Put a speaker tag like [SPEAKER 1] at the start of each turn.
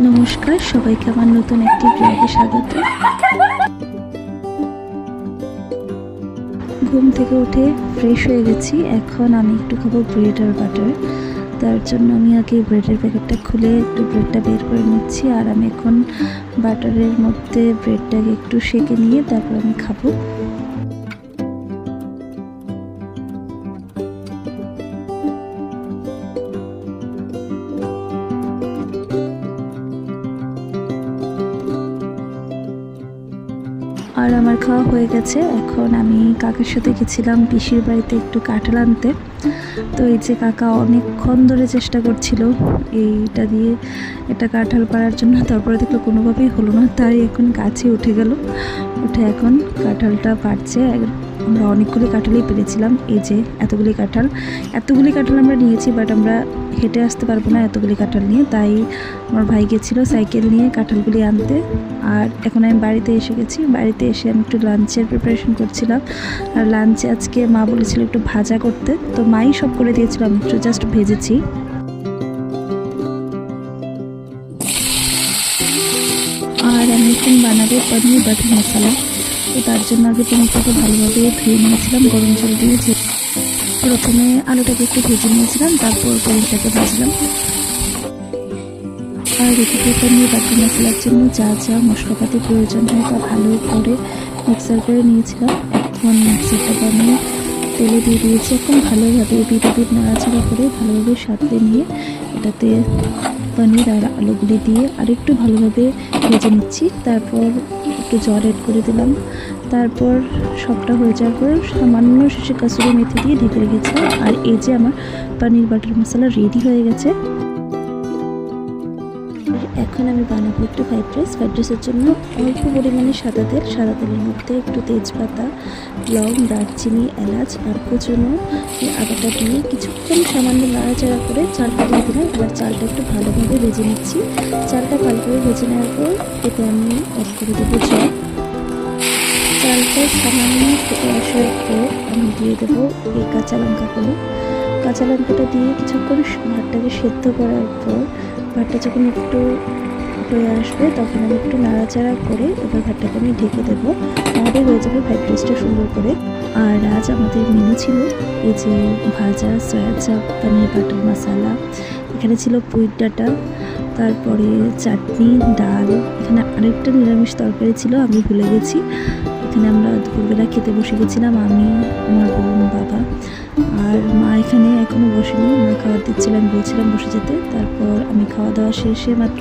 [SPEAKER 1] নমস্কার সবাইকে আমার নতুন একটি ব্লগে স্বাগত। ঘুম থেকে উঠে ফ্রেশ হয়ে গেছি। এখন আমি একটু খাবো ব্রেড আর বাটার। তার জন্য আমি আগে ব্রেডের প্যাকেটটা খুলে একটু ব্রেডটা বের করে নিচ্ছি, আর আমি এখন বাটারের মধ্যে ব্রেডটাকে একটু সেঁকে নিয়ে তারপর আমি খাবো। আর আমার খাওয়া হয়ে গেছে। এখন আমি কাকার সাথে গেছিলাম পিসির বাড়িতে একটু কাঁঠাল আনতে। তো এই যে কাকা অনেকক্ষণ ধরে চেষ্টা করছিল এইটা দিয়ে একটা কাঁঠাল পাড়ার জন্য, তারপরে দেখলো কোনোভাবেই হলো না, তাই এখন গাছে উঠে গেল। উঠে এখন কাঁঠালটা পাড়ছে। আমরা অনেকগুলি কাঁঠালই পেরেছিলাম। এই যে এতগুলি কাঁঠাল আমরা নিয়েছি, বাট আমরা হেঁটে আসতে পারবো না এতগুলি কাঁঠাল নিয়ে, তাই আমার ভাই গেছিলো সাইকেল নিয়ে কাঁঠালগুলি আনতে। আর এখন আমি বাড়িতে এসে গেছি। বাড়িতে এসে আমি একটু লাঞ্চের প্রিপারেশন করছিলাম। আর লাঞ্চে আজকে মা বলেছিল একটু ভাজা করতে, তো মাই সব করে দিয়েছিল, আমি একটু জাস্ট ভেজেছি। আর আমি এখন বানাবো পনির বাটার মশলা। তো তার জন্য আগে পনিরটাকে ভালোভাবে ধুয়ে নিয়েছিলাম গরম জল দিয়ে। প্রথমে আলুটাকে একটু ভেজে নিয়েছিলাম, তারপর পনিরটাকে ভাজলাম। আর এদিকে পনির বাটার মশলার জন্য যা যা মশলাপাতি প্রয়োজন হয় তা ভালো করে মিক্সার করে নিয়েছিলাম। এখন মিক্সারটাকে আমি তেলে দিয়ে দিয়েছি। এখন ভালোভাবে বিট নাড়াচাড়া করে ভালোভাবে সাঁতলে নিয়ে এটাতে পনির আর আলুগুলি দিয়ে আরেকটু ভালোভাবে ভেজে নিচ্ছি। তারপর একটু জল অ্যাড করে দিলাম। তারপর সবটা হয়ে যাওয়ার পর সামান্য শেষে কাসুরি মেথি দিয়ে ঢেকে রেখেছিলাম। আর এই যে আমার পনির বাটার মশলা রেডি হয়ে গেছে। এখন আমি বানাবো একটু ফ্রাইড রাইসের জন্য অল্প পরিমাণে সাদা তেলের মধ্যে একটু তেজপাতা, লং, দারচিনি, এলাচ আর কুচনো আদাটা দিয়ে কিছুক্ষণ সামান্য নাড়াচাড়া করে চালটা দিয়ে দিলাম। এবার চালটা একটু ভালোভাবে ভেজে নিচ্ছি। চালটা ভালোভাবে ভেজে নেওয়ার পর এতে আমি অ্যাড করে দেবো জল। চালটা সামান্য ফুটে আসার পর আমি দিয়ে দেবো এই কাঁচা লঙ্কাটা দিয়ে কিছুক্ষণ ভাতটাকে সেদ্ধ করার পর ভাতটা যখন একটু হয়ে আসবে তখন আমি একটু নাড়াচাড়া করে এবার ভাতটাকে আমি ঢেকে দেবো। আমাদের হয়ে যাবে ফ্রাইড রাইসটা সুন্দর করে। আর আজ আমাদের মেনু ছিল এই যে ভাজা সয়া চাপ, পনির বাটার মশলা, এখানে ছিল পুঁই ডাঁটা, তারপরে চাটনি, ডাল, এখানে আরেকটা নিরামিষ তরকারি ছিল আমি ভুলে গেছি। এখানে আমরা দুপুরবেলা খেতে বসে গেছিলাম, আমি, আমার বোন, বাবা আর মা এখানে এখনও বসেনি। মা খাবার দিচ্ছিলাম, বলছিলাম বসে যেতে। তারপর আমি খাওয়া দাওয়া শেষে মাত্র